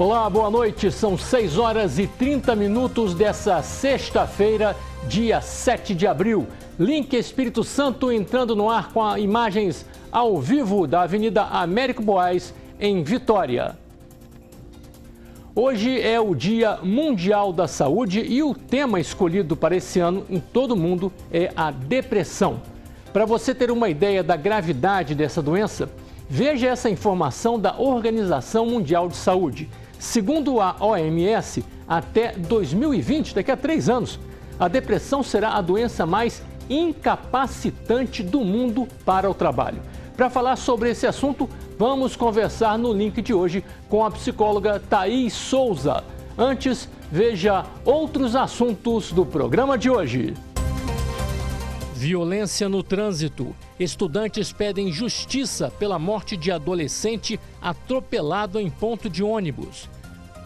Olá, boa noite. São 6 horas e 30 minutos dessa sexta-feira, dia 7 de abril. Link Espírito Santo entrando no ar com imagens ao vivo da Avenida Américo Boás, em Vitória. Hoje é o Dia Mundial da Saúde e o tema escolhido para esse ano em todo o mundo é a depressão. Para você ter uma ideia da gravidade dessa doença, veja essa informação da Organização Mundial de Saúde. Segundo a OMS, até 2020, daqui a 3 anos, a depressão será a doença mais incapacitante do mundo para o trabalho. Para falar sobre esse assunto, vamos conversar no link de hoje com a psicóloga Thaís Souza. Antes, veja outros assuntos do programa de hoje. Violência no trânsito. Estudantes pedem justiça pela morte de adolescente atropelado em ponto de ônibus.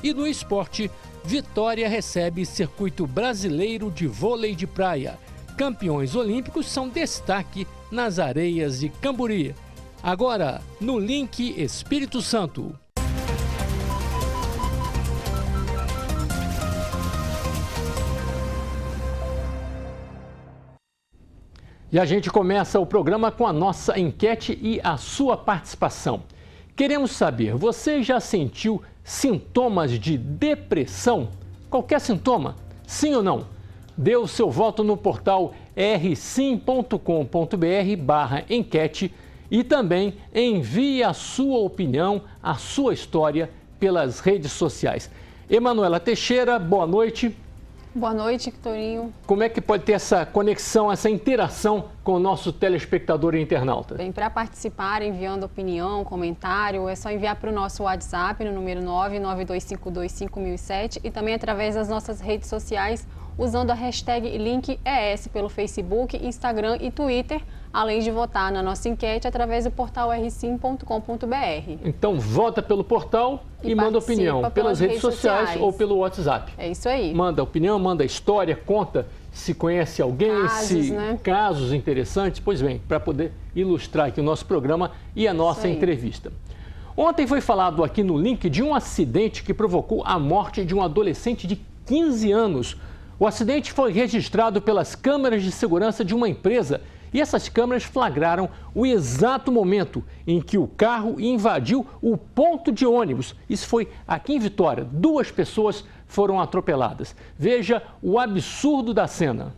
E no esporte, Vitória recebe circuito brasileiro de vôlei de praia. Campeões olímpicos são destaque nas areias de Camburi. Agora, no link Espírito Santo. E a gente começa o programa com a nossa enquete e a sua participação. Queremos saber, você já sentiu sintomas de depressão? Qualquer sintoma? Sim ou não? Dê o seu voto no portal rsim.com.br/enquete e também envie a sua opinião, a sua história pelas redes sociais. Emanuela Teixeira, boa noite. Boa noite, Torinho. Como é que pode ter essa conexão, essa interação com o nosso telespectador e internauta? Bem, para participar, enviando opinião, comentário, é só enviar para o nosso WhatsApp no número 992525007 e também através das nossas redes sociais, usando a hashtag LinkES pelo Facebook, Instagram e Twitter, além de votar na nossa enquete através do portal rsim.com.br. Então, vota pelo portal e manda opinião pelas redes sociais ou pelo WhatsApp. É isso aí. Manda opinião, manda história, conta se conhece alguém, casos interessantes. Pois bem, para poder ilustrar aqui o nosso programa e a nossa entrevista. Ontem foi falado aqui no link de um acidente que provocou a morte de um adolescente de 15 anos. O acidente foi registrado pelas câmeras de segurança de uma empresa e essas câmeras flagraram o exato momento em que o carro invadiu o ponto de ônibus. Isso foi aqui em Vitória. 2 pessoas foram atropeladas. Veja o absurdo da cena.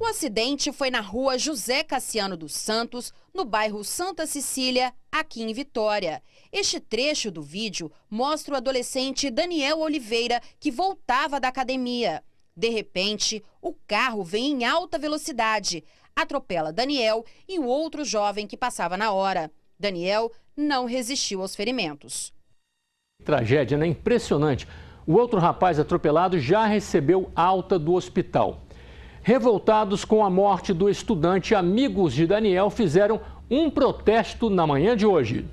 O acidente foi na rua José Cassiano dos Santos, no bairro Santa Cecília, aqui em Vitória. Este trecho do vídeo mostra o adolescente Daniel Oliveira, que voltava da academia. De repente, o carro vem em alta velocidade, atropela Daniel e o outro jovem que passava na hora. Daniel não resistiu aos ferimentos. Tragédia, né? Impressionante. O outro rapaz atropelado já recebeu alta do hospital. Revoltados com a morte do estudante, amigos de Daniel fizeram um protesto na manhã de hoje.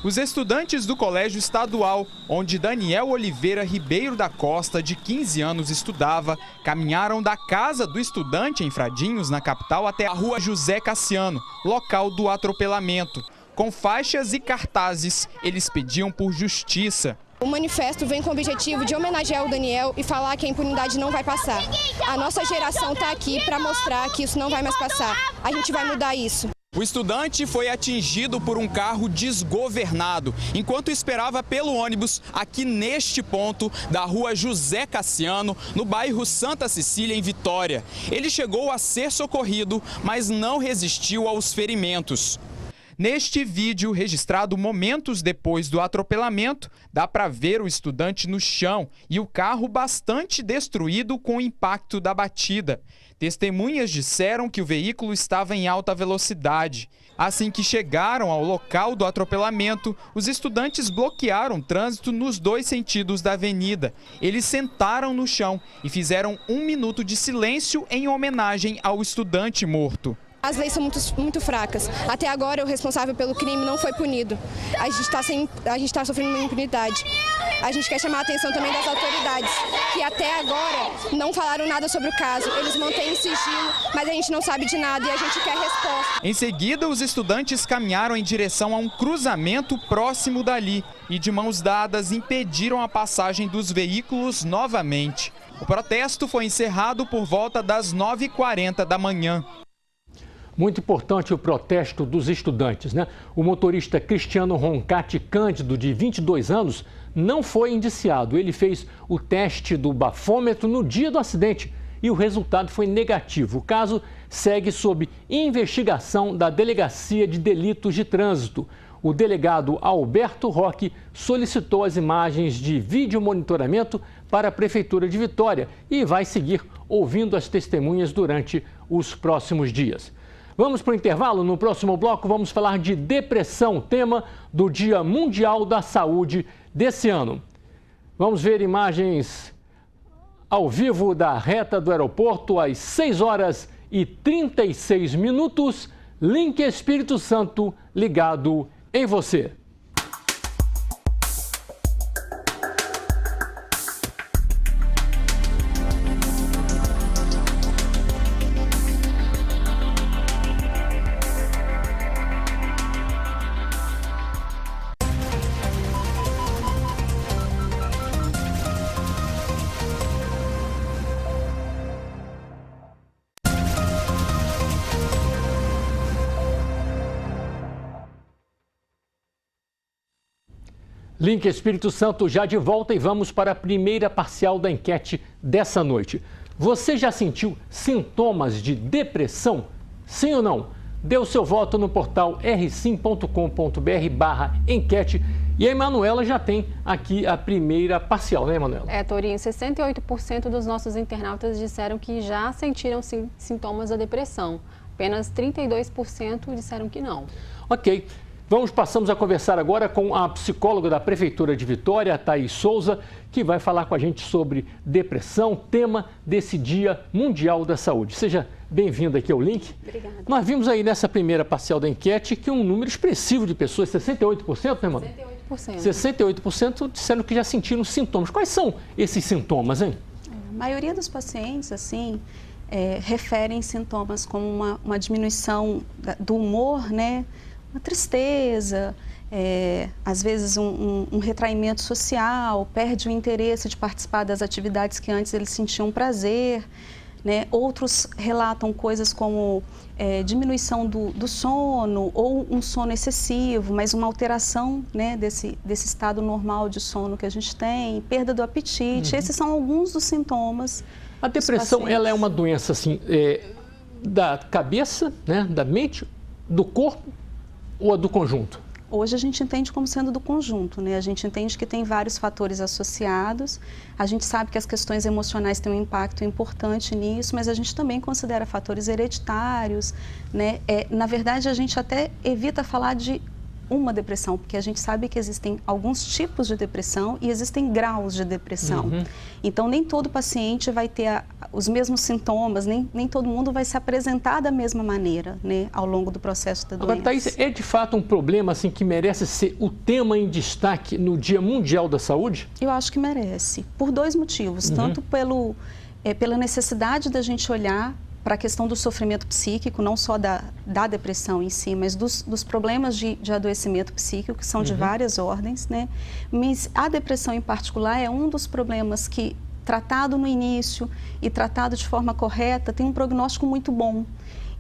Os estudantes do Colégio Estadual, onde Daniel Oliveira Ribeiro da Costa, de 15 anos, estudava, caminharam da casa do estudante em Fradinhos, na capital, até a rua José Cassiano, local do atropelamento. Com faixas e cartazes, eles pediam por justiça. O manifesto vem com o objetivo de homenagear o Daniel e falar que a impunidade não vai passar. A nossa geração está aqui para mostrar que isso não vai mais passar. A gente vai mudar isso. O estudante foi atingido por um carro desgovernado, enquanto esperava pelo ônibus aqui neste ponto da rua José Cassiano, no bairro Santa Cecília, em Vitória. Ele chegou a ser socorrido, mas não resistiu aos ferimentos. Neste vídeo, registrado momentos depois do atropelamento, dá para ver o estudante no chão e o carro bastante destruído com o impacto da batida. Testemunhas disseram que o veículo estava em alta velocidade. Assim que chegaram ao local do atropelamento, os estudantes bloquearam o trânsito nos 2 sentidos da avenida. Eles sentaram no chão e fizeram 1 minuto de silêncio em homenagem ao estudante morto. As leis são muito fracas. Até agora, o responsável pelo crime não foi punido. A gente está sofrendo uma impunidade. A gente quer chamar a atenção também das autoridades, que até agora não falaram nada sobre o caso. Eles mantêm sigilo, mas a gente não sabe de nada e a gente quer resposta. Em seguida, os estudantes caminharam em direção a um cruzamento próximo dali e, de mãos dadas, impediram a passagem dos veículos novamente. O protesto foi encerrado por volta das 9h40 da manhã. Muito importante o protesto dos estudantes, né? O motorista Cristiano Roncati Cândido, de 22 anos, não foi indiciado. Ele fez o teste do bafômetro no dia do acidente e o resultado foi negativo. O caso segue sob investigação da Delegacia de Delitos de Trânsito. O delegado Alberto Roque solicitou as imagens de vídeo monitoramento para a Prefeitura de Vitória e vai seguir ouvindo as testemunhas durante os próximos dias. Vamos para o intervalo. No próximo bloco vamos falar de depressão, tema do Dia Mundial da Saúde desse ano. Vamos ver imagens ao vivo da reta do aeroporto às 6h36. Link Espírito Santo ligado em você. Link Espírito Santo já de volta e vamos para a primeira parcial da enquete dessa noite. Você já sentiu sintomas de depressão? Sim ou não? Dê o seu voto no portal rsim.com.br/enquete. E a Emanuela já tem aqui a primeira parcial, né, Emanuela? Torinho, 68% dos nossos internautas disseram que já sentiram sintomas da depressão. Apenas 32% disseram que não. Ok. Passamos a conversar agora com a psicóloga da Prefeitura de Vitória, a Thaís Souza, que vai falar com a gente sobre depressão, tema desse Dia Mundial da Saúde. Seja bem-vinda aqui ao Link. Obrigada. Nós vimos aí nessa primeira parcial da enquete que um número expressivo de pessoas, 68%, né, mano? 68%. 68% disseram que já sentiram sintomas. Quais são esses sintomas, hein? A maioria dos pacientes, assim, referem sintomas como uma diminuição do humor, né? Uma tristeza, às vezes um retraimento social, perde o interesse de participar das atividades que antes eles sentiam prazer, né? Outros relatam coisas como diminuição do sono ou um sono excessivo, mas uma alteração, né, desse estado normal de sono que a gente tem, perda do apetite. Esses são alguns dos sintomas. A depressão, ela é uma doença assim, da cabeça, né, da mente, do corpo, ou a do conjunto? Hoje a gente entende como sendo do conjunto, né? A gente entende que tem vários fatores associados, a gente sabe que as questões emocionais têm um impacto importante nisso, mas a gente também considera fatores hereditários, né? Na verdade, a gente até evita falar de uma depressão, porque a gente sabe que existem alguns tipos de depressão e existem graus de depressão. Então, nem todo paciente vai ter os mesmos sintomas, nem todo mundo vai se apresentar da mesma maneira, né, ao longo do processo da doença. Agora, Thaís, é de fato um problema assim, que merece ser o tema em destaque no Dia Mundial da Saúde? Eu acho que merece, por dois motivos. Tanto pela necessidade da gente olhar para a questão do sofrimento psíquico, não só da depressão em si, mas dos problemas de adoecimento psíquico, que são de várias ordens, né? Mas a depressão em particular é um dos problemas que, tratado no início e tratado de forma correta, tem um prognóstico muito bom.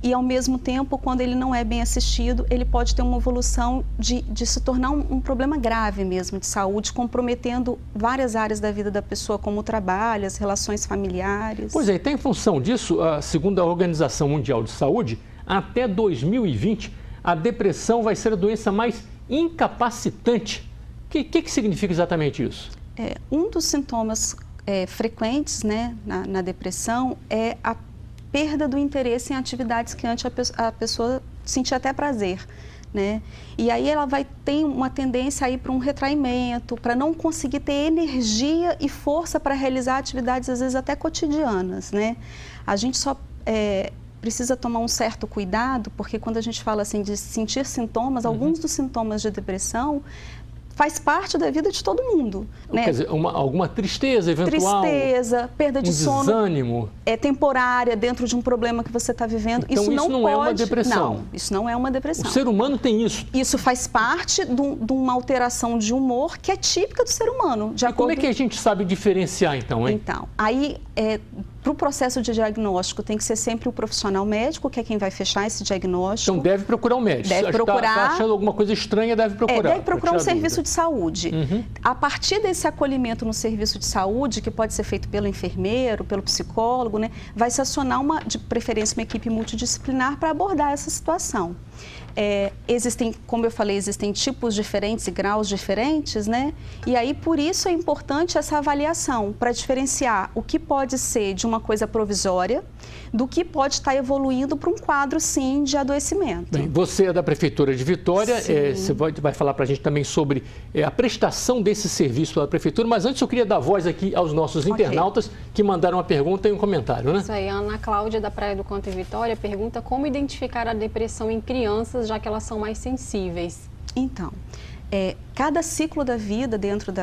E, ao mesmo tempo, quando ele não é bem assistido, ele pode ter uma evolução de se tornar um problema grave mesmo de saúde, comprometendo várias áreas da vida da pessoa, como o trabalho, as relações familiares. Pois é, então, em função disso, segundo a Organização Mundial de Saúde, até 2020, a depressão vai ser a doença mais incapacitante. O que significa exatamente isso? Um dos sintomas frequentes, né, na depressão é a perda do interesse em atividades que antes a pessoa sentia até prazer, né? E aí ela vai ter uma tendência a ir para um retraimento, para não conseguir ter energia e força para realizar atividades, às vezes até cotidianas, né? A gente só precisa tomar um certo cuidado, porque quando a gente fala assim de sentir sintomas, alguns dos sintomas de depressão faz parte da vida de todo mundo, né? Quer dizer, alguma tristeza eventual? Tristeza, perda de sono. Desânimo. É temporária dentro de um problema que você está vivendo. Então, isso não pode... é uma depressão. Não, isso não é uma depressão. O ser humano tem isso. Isso faz parte de uma alteração de humor que é típica do ser humano. E como é que a gente sabe diferenciar, então, hein? Então, aí, para o processo de diagnóstico, tem que ser sempre o profissional médico, que é quem vai fechar esse diagnóstico. Então, deve procurar um médico. Deve procurar. Está achando alguma coisa estranha, deve procurar. Deve procurar um serviço de saúde. A partir desse acolhimento no serviço de saúde, que pode ser feito pelo enfermeiro, pelo psicólogo, né, vai se acionar, de preferência, uma equipe multidisciplinar para abordar essa situação. Existem, como eu falei, existem tipos diferentes e graus diferentes, né? E aí, por isso, é importante essa avaliação, para diferenciar o que pode ser de uma coisa provisória do que pode estar evoluindo para um quadro, sim, de adoecimento. Bem, você é da Prefeitura de Vitória, você vai falar para a gente também sobre a prestação desse serviço da Prefeitura, mas antes eu queria dar voz aqui aos nossos internautas que mandaram uma pergunta e um comentário, né? Isso aí, a Ana Cláudia, da Praia do Canto em Vitória, pergunta como identificar a depressão em crianças, já que elas são mais sensíveis. Então, cada ciclo da vida, dentro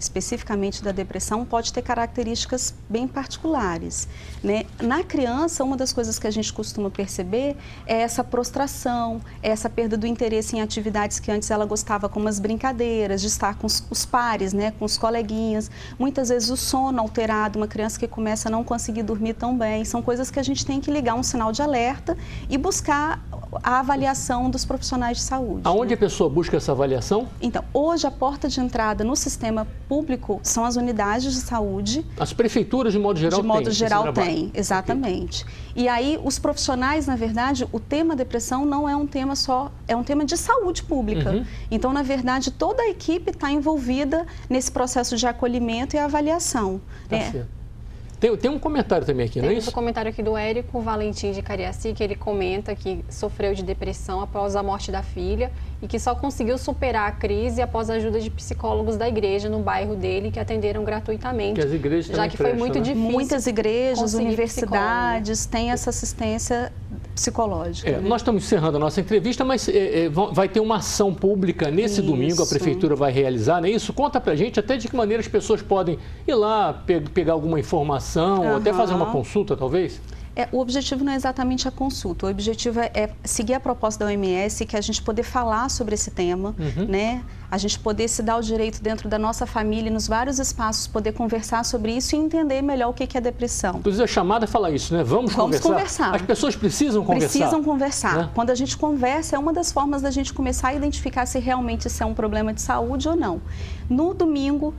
especificamente da depressão, pode ter características bem particulares, né? Na criança, uma das coisas que a gente costuma perceber é essa prostração, essa perda do interesse em atividades que antes ela gostava, como as brincadeiras, de estar com os pares, né? Com os coleguinhas. Muitas vezes o sono alterado, uma criança que começa a não conseguir dormir tão bem. São coisas que a gente tem que ligar um sinal de alerta e buscar a avaliação dos profissionais de saúde. Aonde a pessoa busca essa avaliação? Então, hoje a porta de entrada no sistema público são as unidades de saúde. As prefeituras, de modo geral, têm. De modo geral, tem, exatamente. Okay. E aí, os profissionais, na verdade, o tema depressão não é um tema só, é um tema de saúde pública. Então, na verdade, toda a equipe está envolvida nesse processo de acolhimento e avaliação. Tá certo. Tem um comentário também aqui, não é isso? Tem um comentário aqui do Érico Valentim de Cariaci, que ele comenta que sofreu de depressão após a morte da filha e que só conseguiu superar a crise após a ajuda de psicólogos da igreja no bairro dele, que atenderam gratuitamente. Que as igrejas já que foi muito difícil. Muitas igrejas, universidades têm essa assistência psicológica. Né? Nós estamos encerrando a nossa entrevista, mas vai ter uma ação pública nesse domingo, a Prefeitura vai realizar, não é isso? Conta pra gente até de que maneira as pessoas podem ir lá, pegar alguma informação, ou até fazer uma consulta, talvez? O objetivo não é exatamente a consulta, o objetivo é seguir a proposta da OMS, que é a gente poder falar sobre esse tema, né? A gente poder se dar o direito dentro da nossa família, nos vários espaços, poder conversar sobre isso e entender melhor o que é depressão. Inclusive a chamada fala isso, né? Vamos conversar. As pessoas precisam conversar. Precisam conversar. Né? Quando a gente conversa, é uma das formas da gente começar a identificar se realmente isso é um problema de saúde ou não. No domingo,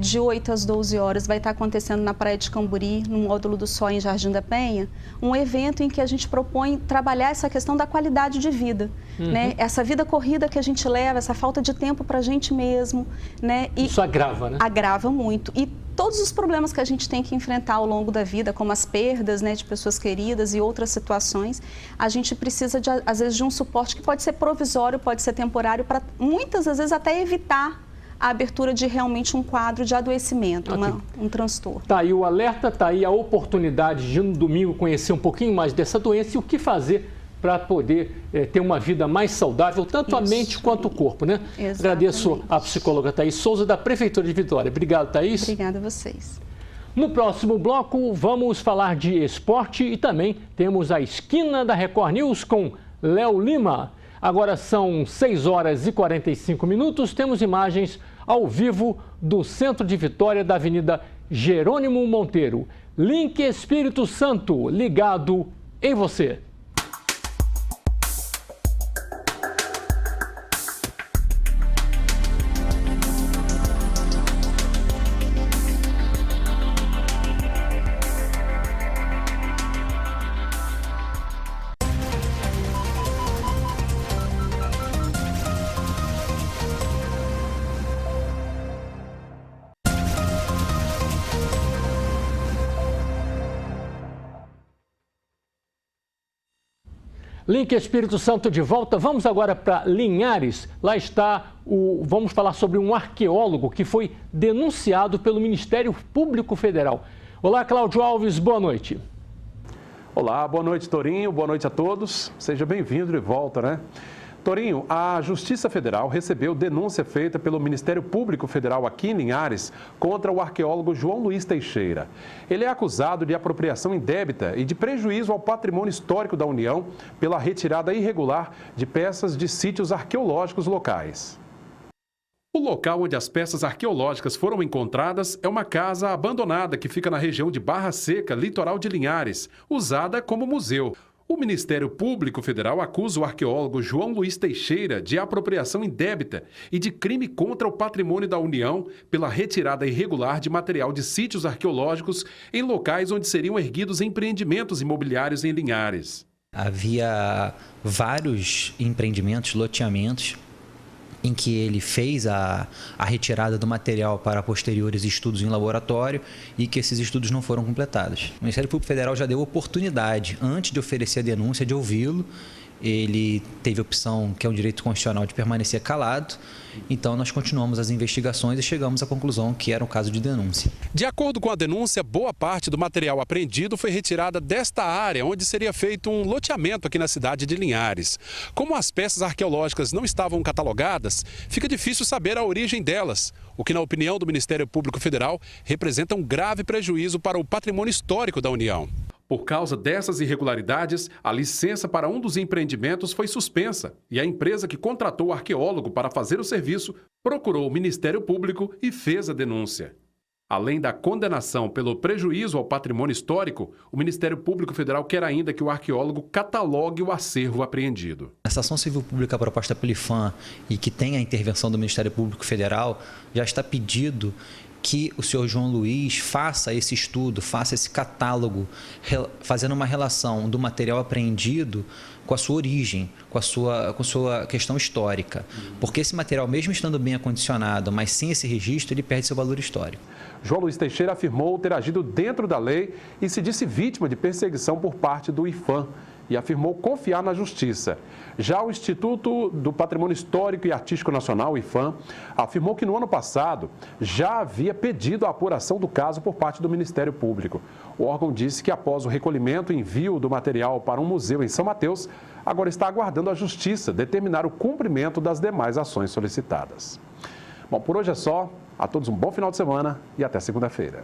de 8 às 12 horas, vai estar acontecendo na Praia de Camburi, no Módulo do Sol, em Jardim da Penha, um evento em que a gente propõe trabalhar essa questão da qualidade de vida, né? Essa vida corrida que a gente leva, essa falta de tempo para a gente mesmo, né? E isso agrava, né? Agrava muito. E todos os problemas que a gente tem que enfrentar ao longo da vida, como as perdas, né, de pessoas queridas e outras situações, a gente precisa, às vezes, de um suporte que pode ser provisório, pode ser temporário, para muitas, às vezes, até evitar a abertura de realmente um quadro de adoecimento, um transtorno. Tá aí o alerta, tá aí a oportunidade de no domingo conhecer um pouquinho mais dessa doença e o que fazer para poder ter uma vida mais saudável, tanto a mente quanto o corpo, né? Exatamente. Agradeço à psicóloga Thaís Souza, da Prefeitura de Vitória. Obrigado, Thaís. Obrigada a vocês. No próximo bloco, vamos falar de esporte e também temos a Esquina da Record News com Léo Lima. Agora são 6 horas e 45 minutos, temos imagens ao vivo do centro de Vitória, da Avenida Jerônimo Monteiro. Link Espírito Santo, ligado em você. Link Espírito Santo de volta. Vamos agora para Linhares. Lá está vamos falar sobre um arqueólogo que foi denunciado pelo Ministério Público Federal. Olá, Cláudio Alves, boa noite. Olá, boa noite, Torinho, boa noite a todos. Seja bem-vindo de volta, né? Torinho, a Justiça Federal recebeu denúncia feita pelo Ministério Público Federal aqui em Linhares contra o arqueólogo João Luiz Teixeira. Ele é acusado de apropriação indébita e de prejuízo ao patrimônio histórico da União pela retirada irregular de peças de sítios arqueológicos locais. O local onde as peças arqueológicas foram encontradas é uma casa abandonada que fica na região de Barra Seca, litoral de Linhares, usada como museu. O Ministério Público Federal acusa o arqueólogo João Luiz Teixeira de apropriação indébita e de crime contra o patrimônio da União pela retirada irregular de material de sítios arqueológicos em locais onde seriam erguidos empreendimentos imobiliários em Linhares. Havia vários empreendimentos, loteamentos, em que ele fez a retirada do material para posteriores estudos em laboratório e que esses estudos não foram completados. O Ministério Público Federal já deu oportunidade, antes de oferecer a denúncia, de ouvi-lo. Ele teve a opção, que é um direito constitucional, de permanecer calado. Então, nós continuamos as investigações e chegamos à conclusão que era um caso de denúncia. De acordo com a denúncia, boa parte do material apreendido foi retirada desta área, onde seria feito um loteamento aqui na cidade de Linhares. Como as peças arqueológicas não estavam catalogadas, fica difícil saber a origem delas, o que, na opinião do Ministério Público Federal, representa um grave prejuízo para o patrimônio histórico da União. Por causa dessas irregularidades, a licença para um dos empreendimentos foi suspensa e a empresa que contratou o arqueólogo para fazer o serviço procurou o Ministério Público e fez a denúncia. Além da condenação pelo prejuízo ao patrimônio histórico, o Ministério Público Federal quer ainda que o arqueólogo catalogue o acervo apreendido. Essa ação civil pública proposta pelo IPHAN e que tem a intervenção do Ministério Público Federal já está pedido que o senhor João Luiz faça esse estudo, faça esse catálogo, fazendo uma relação do material apreendido com a sua origem, com a sua questão histórica. Porque esse material, mesmo estando bem acondicionado, mas sem esse registro, ele perde seu valor histórico. João Luiz Teixeira afirmou ter agido dentro da lei e se disse vítima de perseguição por parte do IPHAN e afirmou confiar na justiça. Já o Instituto do Patrimônio Histórico e Artístico Nacional, o IPHAN, afirmou que no ano passado já havia pedido a apuração do caso por parte do Ministério Público. O órgão disse que após o recolhimento e envio do material para um museu em São Mateus, agora está aguardando a justiça determinar o cumprimento das demais ações solicitadas. Bom, por hoje é só. A todos um bom final de semana e até segunda-feira.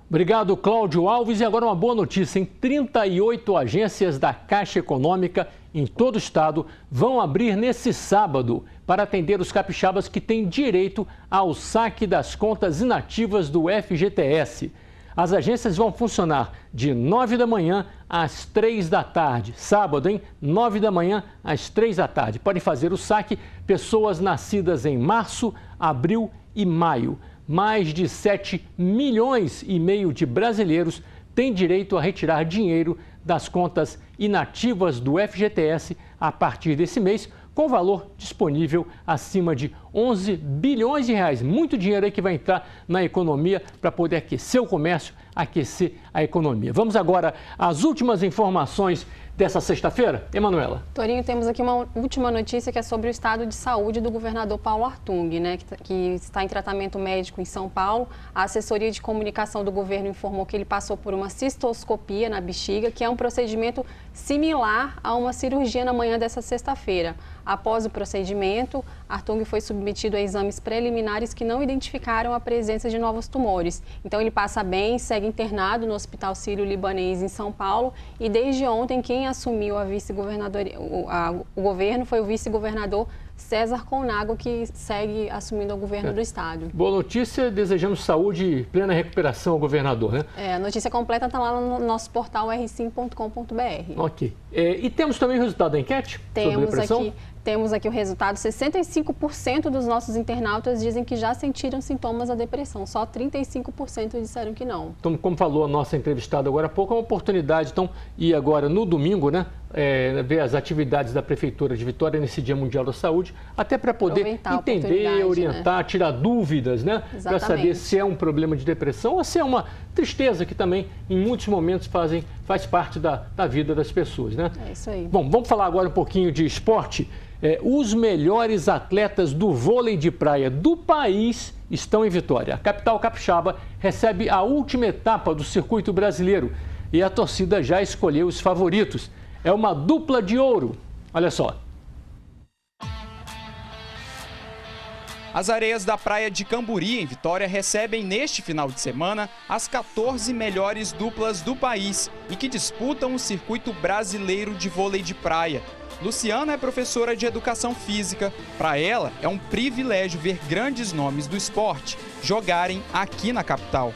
Obrigado, Cláudio Alves. E agora uma boa notícia, hein? 38 agências da Caixa Econômica em todo o estado vão abrir nesse sábado para atender os capixabas que têm direito ao saque das contas inativas do FGTS. As agências vão funcionar de 9 da manhã às 3 da tarde. Sábado, hein? 9 da manhã às 3 da tarde. Podem fazer o saque pessoas nascidas em março, abril e maio. Mais de 7,5 milhões de brasileiros têm direito a retirar dinheiro das contas inativas do FGTS a partir desse mês, com valor disponível acima de 11 bilhões de reais. Muito dinheiro aí que vai entrar na economia para poder aquecer o comércio, aquecer a economia. Vamos agora às últimas informações dessa sexta-feira. Emanuela. Torinho, temos aqui uma última notícia que é sobre o estado de saúde do governador Paulo Artung, né, que está em tratamento médico em São Paulo. A assessoria de comunicação do governo informou que ele passou por uma cistoscopia na bexiga, que é um procedimento similar a uma cirurgia na manhã dessa sexta-feira. Após o procedimento, Artung foi submetido a exames preliminares que não identificaram a presença de novos tumores. Então, ele passa bem, segue internado no Hospital Sírio-Libanês em São Paulo e desde ontem quem assumiu a o governo foi o vice-governador César Colnago, que segue assumindo o governo do estado. Boa notícia, desejamos saúde e plena recuperação ao governador, né? A notícia completa está lá no nosso portal rsim.com.br. Ok. E temos também o resultado da enquete sobre depressão? Temos aqui o resultado, 65% dos nossos internautas dizem que já sentiram sintomas da depressão, só 35% disseram que não. Então, como falou a nossa entrevistada agora há pouco, é uma oportunidade, então, ir agora no domingo, né, ver as atividades da Prefeitura de Vitória nesse Dia Mundial da Saúde, até para poder entender, orientar, né? Tirar dúvidas, né, para saber se é um problema de depressão ou se é uma tristeza que também, em muitos momentos, faz parte da vida das pessoas, né? É isso aí. Bom, vamos falar agora um pouquinho de esporte. Os melhores atletas do vôlei de praia do país estão em Vitória. A capital capixaba recebe a última etapa do circuito brasileiro. e a torcida já escolheu os favoritos. É uma dupla de ouro. Olha só. As areias da praia de Camburi, em Vitória, recebem neste final de semana as 14 melhores duplas do país e que disputam o circuito brasileiro de vôlei de praia. Luciana é professora de educação física. Para ela, é um privilégio ver grandes nomes do esporte jogarem aqui na capital.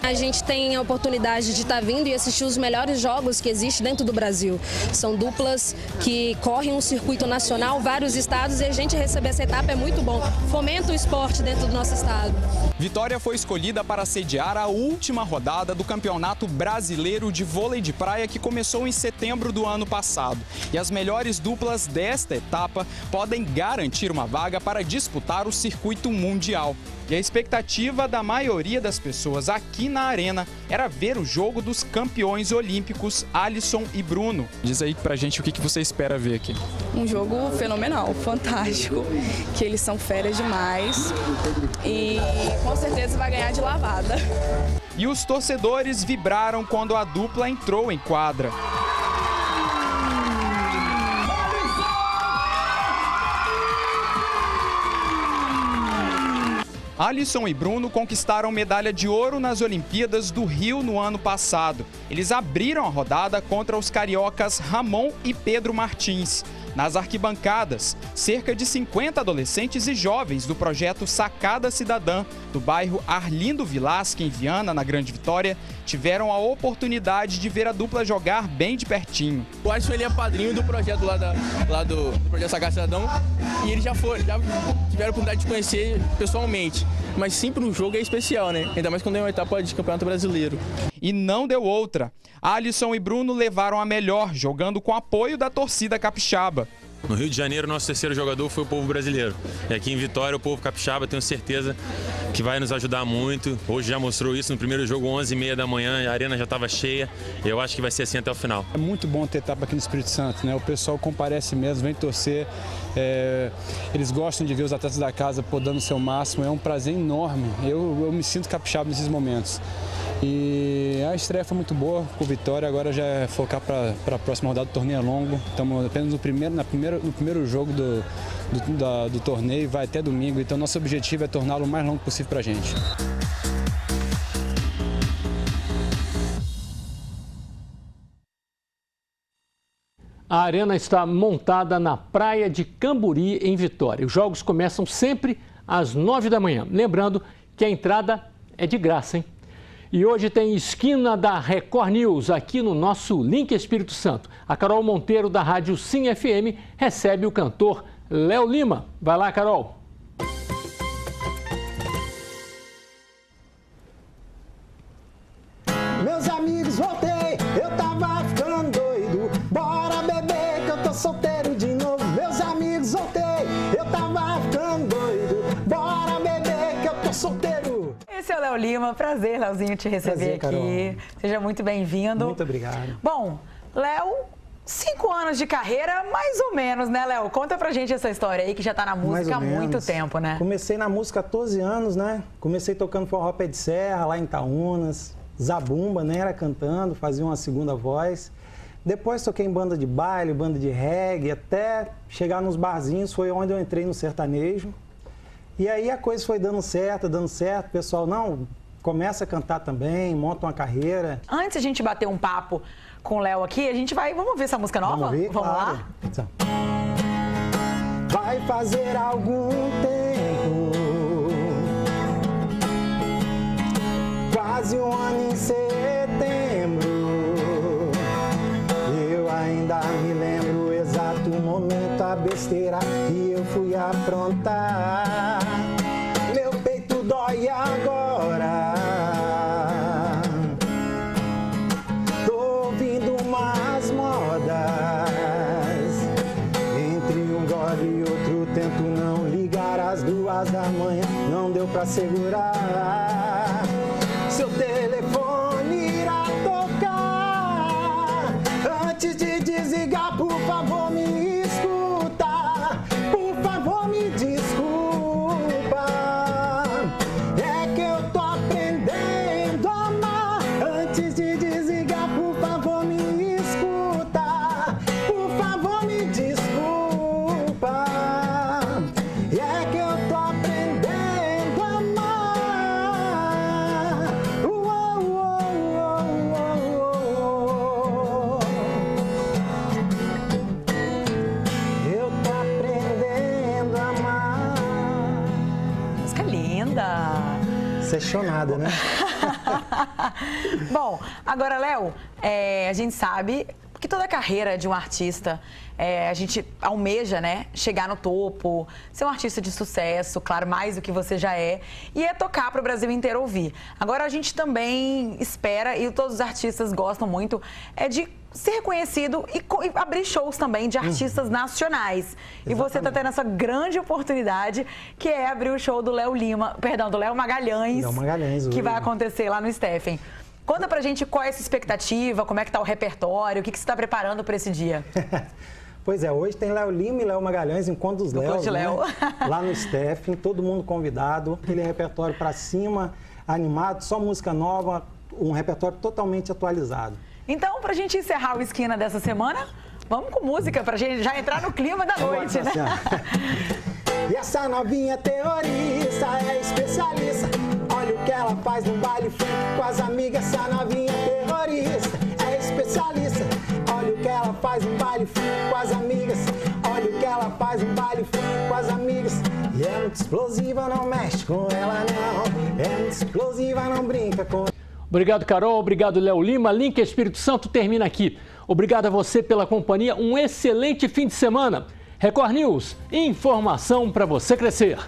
A gente tem a oportunidade de estar vindo e assistir os melhores jogos que existem dentro do Brasil. São duplas que correm um circuito nacional, vários estados, e a gente receber essa etapa é muito bom. Fomenta o esporte dentro do nosso estado. Vitória foi escolhida para sediar a última rodada do Campeonato Brasileiro de Vôlei de Praia, que começou em setembro do ano passado. E as melhores duplas desta etapa podem garantir uma vaga para disputar o circuito mundial. E a expectativa da maioria das pessoas aqui na arena era ver o jogo dos campeões olímpicos Alisson e Bruno. Diz aí pra gente o que você espera ver aqui. Um jogo fenomenal, fantástico, que eles são feras demais e com certeza vai ganhar de lavada. E os torcedores vibraram quando a dupla entrou em quadra. Alisson e Bruno conquistaram medalha de ouro nas Olimpíadas do Rio no ano passado. Eles abriram a rodada contra os cariocas Ramon e Pedro Martins. Nas arquibancadas, cerca de 50 adolescentes e jovens do projeto Sacada Cidadã, do bairro Arlindo Vilasque, em Viana, na Grande Vitória, tiveram a oportunidade de ver a dupla jogar bem de pertinho. O Alisson, ele é padrinho do projeto lá do projeto Sacada Cidadão, e eles já tiveram a oportunidade de conhecer pessoalmente. Mas sempre um jogo é especial, né? Ainda mais quando é uma etapa de Campeonato Brasileiro. E não deu outra. Alisson e Bruno levaram a melhor, jogando com apoio da torcida capixaba. No Rio de Janeiro, nosso terceiro jogador foi o povo brasileiro. E aqui em Vitória, o povo capixaba, tenho certeza que vai nos ajudar muito. Hoje já mostrou isso no primeiro jogo, 11h30 da manhã, a arena já estava cheia. Eu acho que vai ser assim até o final. É muito bom ter etapa aqui no Espírito Santo, né? O pessoal comparece mesmo, vem torcer. Eles gostam de ver os atletas da casa dando o seu máximo. É um prazer enorme. Eu me sinto capixaba nesses momentos. E a estreia foi muito boa com Vitória, agora já é focar para a próxima rodada. O torneio é longo, estamos apenas no primeiro jogo do torneio, vai até domingo, então nosso objetivo é torná-lo o mais longo possível para a gente. A arena está montada na praia de Camburi, em Vitória. Os jogos começam sempre às 9 da manhã. Lembrando que a entrada é de graça, hein? E hoje tem esquina da Record News aqui no nosso Link Espírito Santo. A Carol Monteiro, da Rádio Sim FM, recebe o cantor Léo Lima. Vai lá, Carol. Meus amigos, voltei, eu tava ficando doido. Bora beber que eu tô solteiro de novo. Meus amigos, voltei, eu tava ficando doido. Bora beber que eu tô solteiro. Esse é o Léo Lima, prazer, Léozinho, te receber aqui. Carol. Seja muito bem-vindo. Muito obrigado. Bom, Léo, 5 anos de carreira, mais ou menos, né, Léo? Conta pra gente essa história aí, que já tá na música há muito tempo, né? Comecei na música há 14 anos, né? Comecei tocando forró pé de serra, lá em Itaúnas. Zabumba, né? Era cantando, fazia uma segunda voz. Depois toquei em banda de baile, banda de reggae, até chegar nos barzinhos, foi onde eu entrei no sertanejo. E aí a coisa foi dando certo, o pessoal, não, começa a cantar também, monta uma carreira. Antes a gente bater um papo com o Léo aqui, a gente vai, vamos ver essa música nova? Vamos ver, vamos claro. lá? Então. Vai fazer algum tempo, quase um ano em setembro, eu ainda me lembro o exato momento, a besteira que eu fui aprontar. Meu peito dói agora, tô ouvindo umas modas, entre um gole e outro tento não ligar, às 2 da manhã não deu pra segurar. Seu telefone irá tocar, antes de desligar, por favor me escuta, por favor me desculpa, é que eu tô aprendendo a amar, antes de desligar, por Decepcionada, né? Bom, agora, Léo, a gente sabe que toda a carreira de um artista, a gente almeja, né, chegar no topo, ser um artista de sucesso, claro, mais do que você já é, e tocar para o Brasil inteiro ouvir. Agora, a gente também espera, e todos os artistas gostam muito, de ser reconhecido e abrir shows também de artistas nacionais. Exatamente. E você está tendo essa grande oportunidade, que é abrir o show do Léo Magalhães, que vai acontecer lá no Stephen. Conta pra gente qual é essa expectativa, como é que tá o repertório, o que você está preparando para esse dia? Pois é, hoje tem Léo Lima e Léo Magalhães, Encontro dos Léos, né? Lá no Stephen, todo mundo convidado, aquele repertório para cima, animado, só música nova, um repertório totalmente atualizado. Então, pra gente encerrar o Esquina dessa semana, vamos com música, pra gente já entrar no clima da noite, né? E essa novinha terrorista é especialista. Olha o que ela faz no baile funk com as amigas. Essa novinha terrorista é especialista. Olha o que ela faz no baile funk com as amigas. Olha o que ela faz no baile funk com as amigas. E é muito explosiva, não mexe com ela não. É muito explosiva, não brinca com ela. Obrigado, Carol. Obrigado, Léo Lima. Link Espírito Santo termina aqui. Obrigado a você pela companhia. Um excelente fim de semana. Record News, informação para você crescer.